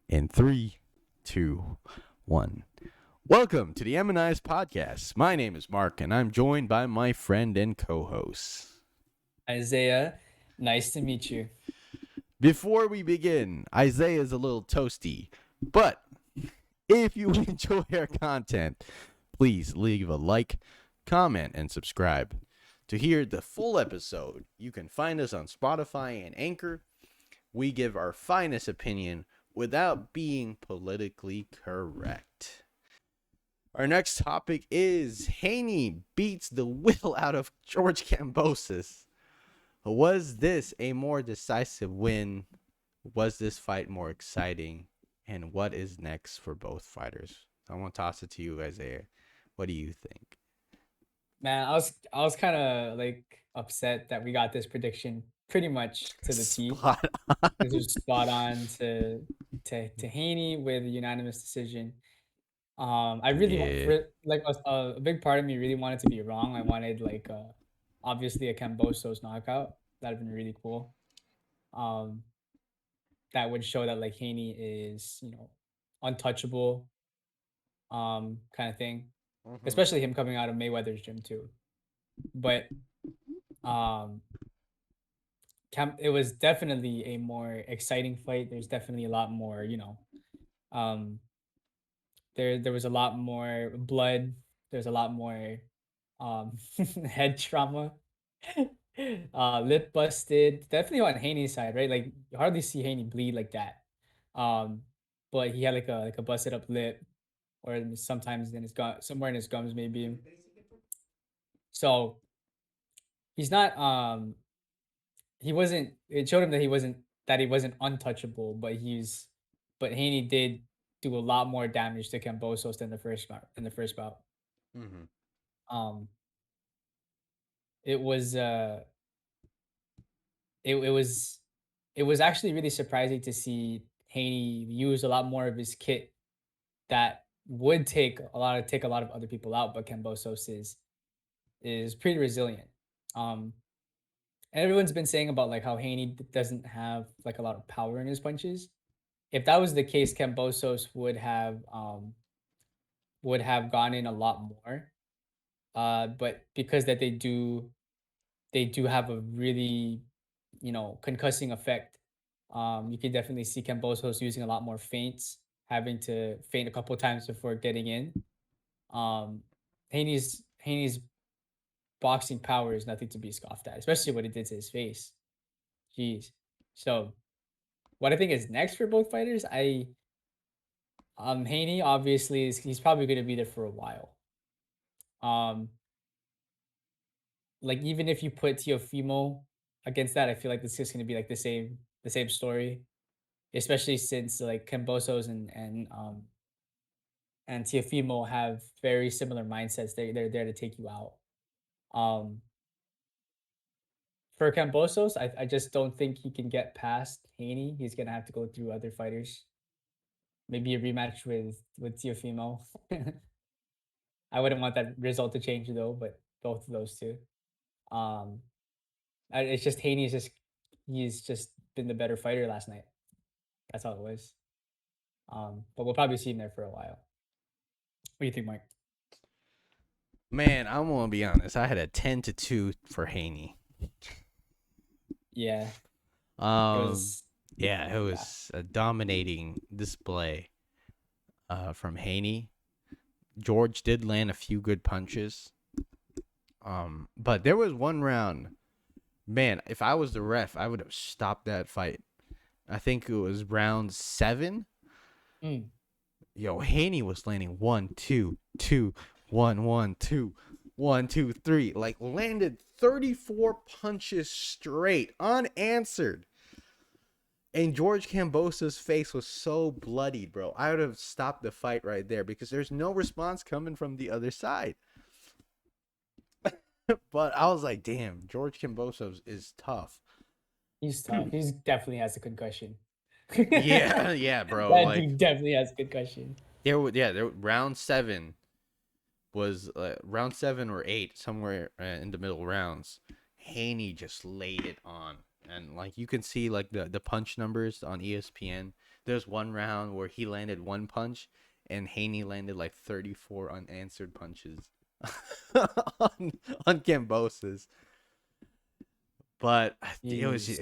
In 3, 2, 1. Welcome to the M&I's podcast. My name is Mark, and I'm joined by my friend and co-host. Isaiah, nice to meet you. Before we begin, Isaiah is a little toasty, but if you enjoy our content, please leave a like, comment, and subscribe. To hear the full episode, you can find us on Spotify and Anchor. We give our finest opinion without being politically correct. Our next topic is Haney beats the will out of George Kambosos. Was this a more decisive win? Was this fight more exciting? And what is next for both fighters? I want to toss it to you, Isaiah. What do you think? Man, I was kind of like upset that we got this prediction pretty much to the T. Spot on. This was spot on to Haney with a unanimous decision. I really want Yeah. for like a big part of me really wanted to be wrong. I wanted obviously a Kambosos knockout. That'd been really cool. Um, that would show that like Haney is untouchable, kind of thing. Mm-hmm. Especially him coming out of Mayweather's gym too. But um it was definitely a more exciting fight. There's definitely a lot more, um there was a lot more blood. There's a lot more um head trauma. Lip busted. Definitely on Haney's side, right? Like you hardly see Haney bleed like that. Um but he had like a busted up lip, or sometimes in his gum, somewhere in his gums maybe. So he's not he wasn't, it showed him that he wasn't untouchable, but Haney did do a lot more damage to Cambosos than the first bout. Mm-hmm. Um it was it was actually really surprising to see Haney use a lot more of his kit that would take a lot of other people out, but Cambosos is pretty resilient. Um and everyone's been saying about like how Haney doesn't have like a lot of power in his punches. If that was the case, Cambosos would have gone in a lot more. But because that they do have a really concussing effect. You can definitely see Cambosos using a lot more feints, having to feint a couple times before getting in. Um, Haney's boxing power is nothing to be scoffed at, especially what it did to his face. Jeez. So what I think is next for both fighters, Haney obviously he's probably gonna be there for a while. Um, like even if you put Teofimo against that, I feel like it's just gonna be like the same story, especially since like Cambosos and Teofimo have very similar mindsets. They're there to take you out. Um, for Cambosos, I just don't think he can get past Haney. He's gonna have to go through other fighters. Maybe a rematch with Teofimo. I wouldn't want that result to change though, but both of those two. Um, it's just he's just been the better fighter last night. That's all it was. But we'll probably see him there for a while. What do you think, Mike? Man, I'm going to be honest. I had a 10-2 for Haney. Yeah, it Um, was. yeah, it Yeah, was a dominating display from Haney. George did land a few good punches. But there was one round, man, if I was the ref, I would have stopped that fight. I think it was round 7. mm, Yo, Haney was landing 1, 2, 2, 1, 1, 2, 1, 2, 3. Like landed 34 punches straight, unanswered. And George Kambosos' face was so bloodied, bro. I would have stopped the fight right there because there's no response coming from the other side. But I was like, damn, George Kambosos is tough. he's tough. He's definitely has a concussion. Yeah, yeah, bro. That Like dude definitely has a concussion. round 7 was round 7 or 8, somewhere in the middle rounds. Haney just laid it on, and like you can see like the punch numbers on ESPN. there's one round where he landed one punch, and Haney landed like 34 unanswered punches on on Kambosos. But Jeez.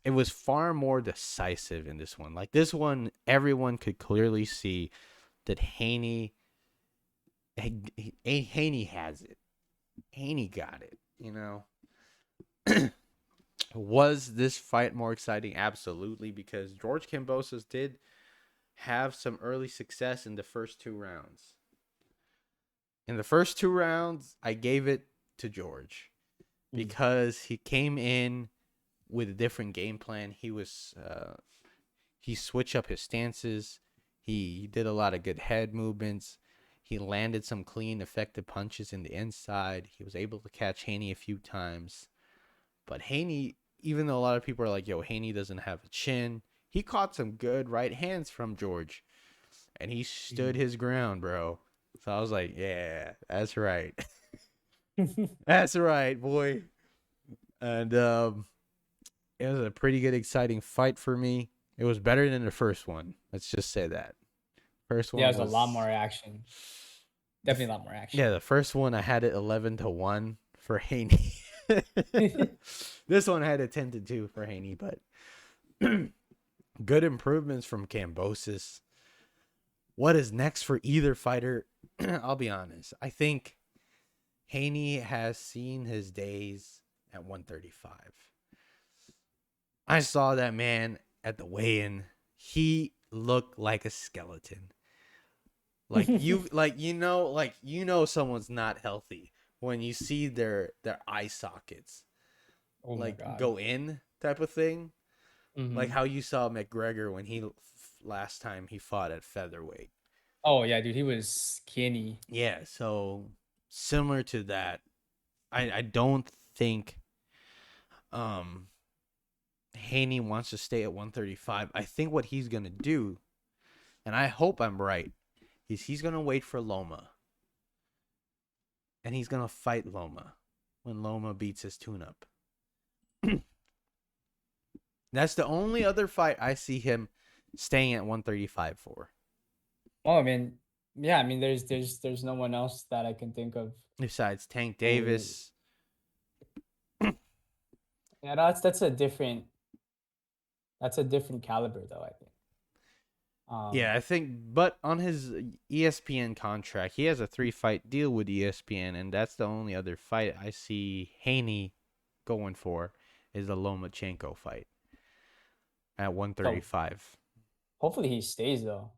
it was far more decisive in this one. Like this one, everyone could clearly see that Haney has it. Haney got it. You know, was this fight more exciting? Absolutely, because George Kambosos did have some early success in the first two rounds. In the first two rounds, I gave it to George Mm. because he came in with a different game plan. He switched up his stances. He did a lot of good head movements. He landed some clean, effective punches in the inside. He was able to catch Haney a few times. But Haney, even though a lot of people are like, yo, Haney doesn't have a chin, he caught some good right hands from George. And he stood his ground, bro. So I was like, yeah, that's right. That's right, boy. And it was a pretty good, exciting fight for me. It was better than the first one. Let's just say that. First Yeah, one there's a lot was more action. the Definitely a lot more action. yeah, the first one I had it 11-1 for Haney. This one I had it 10-2 for Haney, but good improvements from Kambosos. What is next for either fighter? I'll be honest. I think Haney has seen his days at 135. I saw that man at the weigh-in. He looked like a skeleton. Like you know someone's not healthy when you see their eye sockets Oh my like god. go in type of thing. Like Hmm. how you saw McGregor when he last time he fought at featherweight. Oh yeah, dude, he was skinny. Yeah, so similar to that. I don't think um Haney wants to stay at 135. I think what he's gonna do, and I hope I'm right, is he's gonna wait for Loma, and he's gonna fight Loma when Loma beats his tune-up. That's the only other fight I see him staying at 135 for. Oh, I mean, yeah, I mean, there's no one else that I can think of Besides Tank who. Davis, Yeah, that's a different caliber though, I think. yeah, Um, I think, but on his ESPN contract, he has a 3-fight deal with ESPN, and that's the only other fight I see Haney going for is the Lomachenko fight at so 135. hopefully he stays though.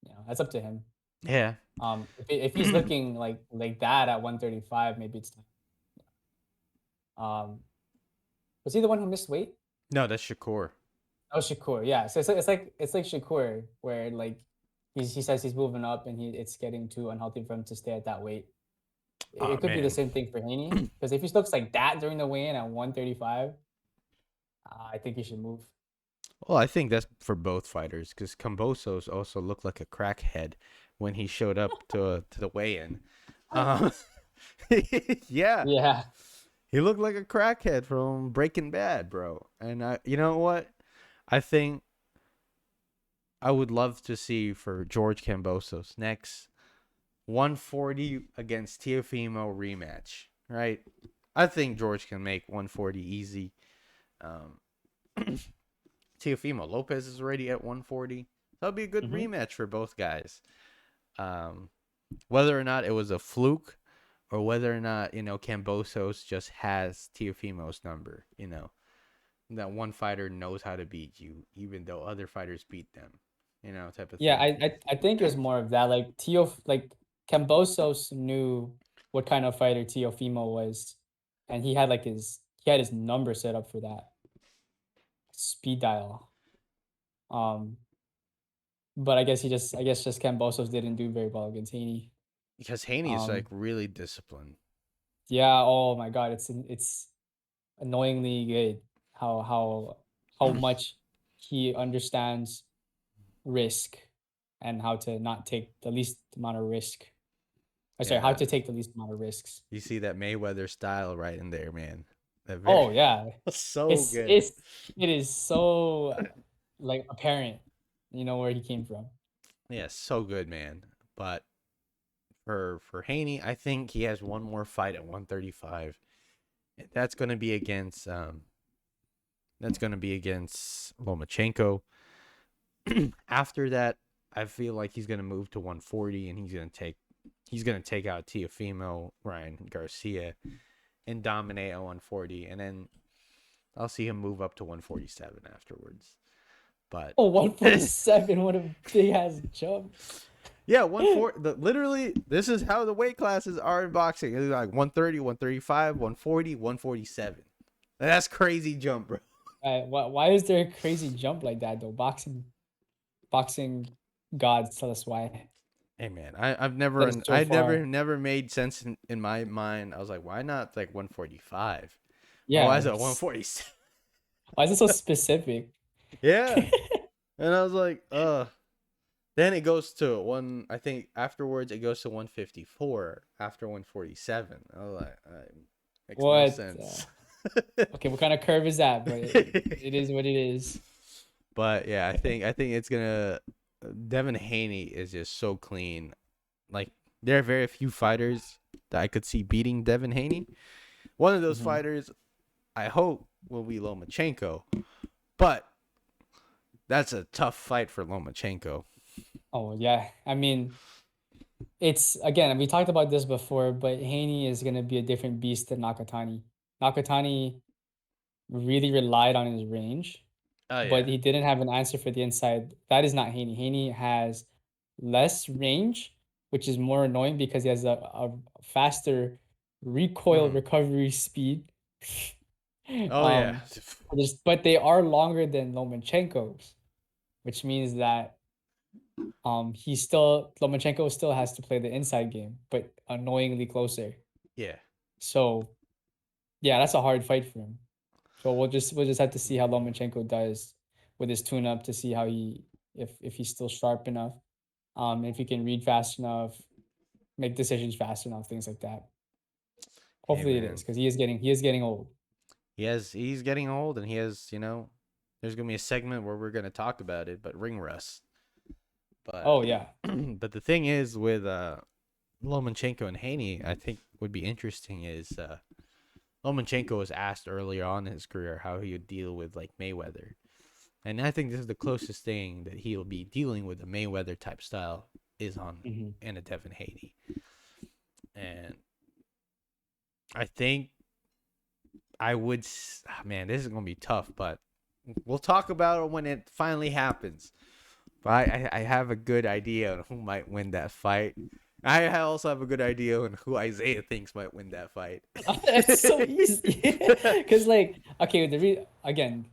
You know, that's up to him. Yeah. If he's looking like that at 135, maybe it's time. Was he the one who missed weight? No, that's Shakur. Oh, Shakur, yeah. So it's like Shakur, where like he says he's moving up and it's getting too unhealthy for him to stay at that weight. Oh It could be the man. same thing for Haney because if he looks like that during the weigh-in at 135, I think he should move. Well, I think that's for both fighters because Kambosos also looked like a crackhead when he showed up to the weigh-in. Um, yeah, Yeah. he looked like a crackhead from Breaking Bad, bro. And you know what? I think I would love to see for George Kambosos next 140 against Teofimo rematch, right? I think George can make 140 easy. Um, Teofimo Lopez is already at 140. That'll be a good Hmm. rematch for both guys. Um, whether or not it was a fluke or whether or not, Kambosos just has Teofimo's number, that one fighter knows how to beat you, even though other fighters beat them, type of Yeah, thing. I think it was more of that. Like Cambosos knew what kind of fighter Teofimo was, and he had his number set up for that speed dial. Um, but I guess just Cambosos didn't do very well against Haney. Because Haney is like Um, really disciplined. yeah. Oh my God, it's annoyingly good how much he understands risk and how to not take the least amount of risk. I'm sorry, how Yeah, to take the least amount of risks. you see that Mayweather style right in there, man. That very Oh yeah, so it's good. it's it is so like apparent. You know where he came from. Yeah, so good, man. But for Haney, I think he has one more fight at 135. That's going to be against Lomachenko. After that, I feel like he's going to move to 140 and he's going to take out Teofimo, Ryan Garcia, and dominate at 140, and then I'll see him move up to 147 afterwards. But Oh, 147. What a big ass jump. yeah, 140. Literally, this is how the weight classes are in boxing. It's like 130, 135, 140, 147. That's crazy jump, bro. Why is there a crazy jump like that though? Boxing gods tell us why. Hey man, That is so far. never made sense in my mind. I was like, why not like 145? Oh, why Yeah. is it 147? Why is it so specific? Yeah. And I was like, then it goes to one. I think afterwards it goes to 154 after 147. I was like, makes no What? sense. Okay, what kind of curve is that? But it is what it is. But yeah, I think it's gonna. Devin Haney is just so clean. Like there are very few fighters that I could see beating Devin Haney. One of those Mhm. fighters, I hope, will be Lomachenko. But that's a tough fight for Lomachenko. Oh yeah. I mean, it's again, we talked about this before, but Haney is gonna be a different beast than Nakatani. Nakatani really relied on his range, Oh but yeah. he didn't have an answer for the inside. That is not Haney. Haney has less range, which is more annoying because he has a faster recoil Mm-hmm. recovery speed. Oh yeah. um, but they are longer than Lomachenko's, which means that Lomachenko still has to play the inside game, but annoyingly closer. Yeah. So yeah, that's a hard fight for him. So we'll just have to see how Lomachenko does with his tune up to see how he if he's still sharp enough, if he can read fast enough, make decisions fast enough, things like that. Hey Hopefully it is man. because he is getting old. He's getting old and he has, there's gonna be a segment where we're gonna talk about it, but ring rust. But Oh yeah. but the thing is with Lomachenko and Haney, I think would be interesting is Lomachenko was asked earlier on in his career how he would deal with like Mayweather. And I think this is the closest thing that he'll be dealing with a Mayweather type style is on Hmm. in a Devin Haney. And I think man, this is going to be tough, but we'll talk about it when it finally happens. But I have a good idea on who might win that fight. I also have a good idea on who Isaiah thinks might win that fight. That's so easy. Because like okay, again,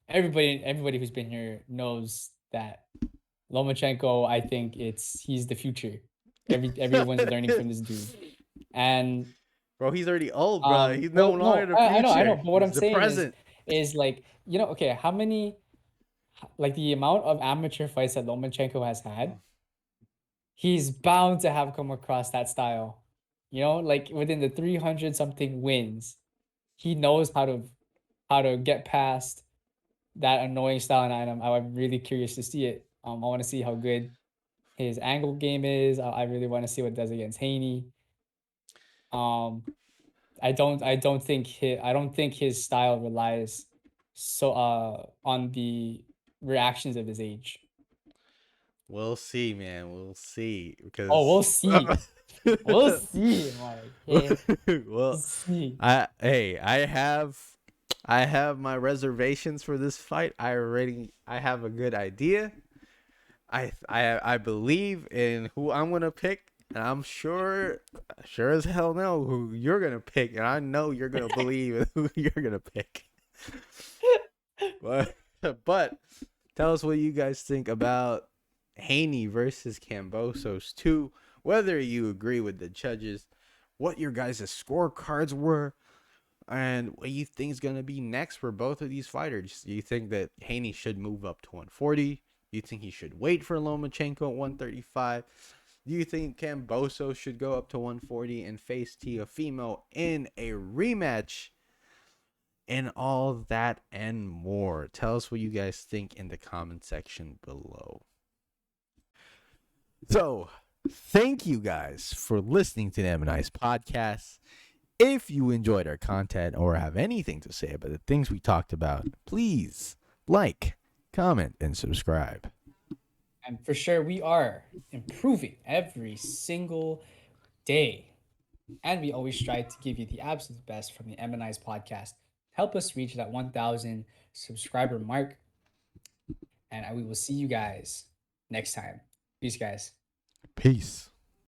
everybody who's been here knows that Lomachenko, I think he's the future. Everyone's learning from this dude. And Bro, he's already old, bro. He's no well, longer no, the I know, future. but what He's I'm the saying present. is like, okay, how many like the amount of amateur fights that Lomachenko has had, he's bound to have come across that style. Like within the 300 something wins, he knows how to get past that annoying style, and I'm really curious to see it. I want to see how good his angle game is. I really want to see what it does against Haney. Um, I don't think his style relies on the reactions of his age. We'll see, man. We'll see Oh, we'll because see. We'll see, Mark. Okay, we'll well, see. I have my reservations for this fight. I have a good idea. I believe in who I'm gonna pick, and I'm sure as hell know who you're gonna pick, and I know you're gonna believe in who you're gonna pick. But but tell us what you guys think about Haney versus Cambosos too. Whether you agree with the judges, what your guys' scorecards were, and what you think is gonna be next for both of these fighters. Do you think that Haney should move up to 140? Do you think he should wait for Lomachenko at 135? Do you think Cambosos should go up to 140 and face Teofimo in a rematch? and all of that and more. Tell us what you guys think in the comment section below. So, thank you guys for listening to the M&I's podcast. If you enjoyed our content or have anything to say about the things we talked about, please like, comment, and subscribe. And for sure, we are improving every single day. And we always try to give you the absolute best from the M&I's podcast. Help us reach that 1,000 subscriber mark. And we will see you guys next time. Peace, guys. Peace.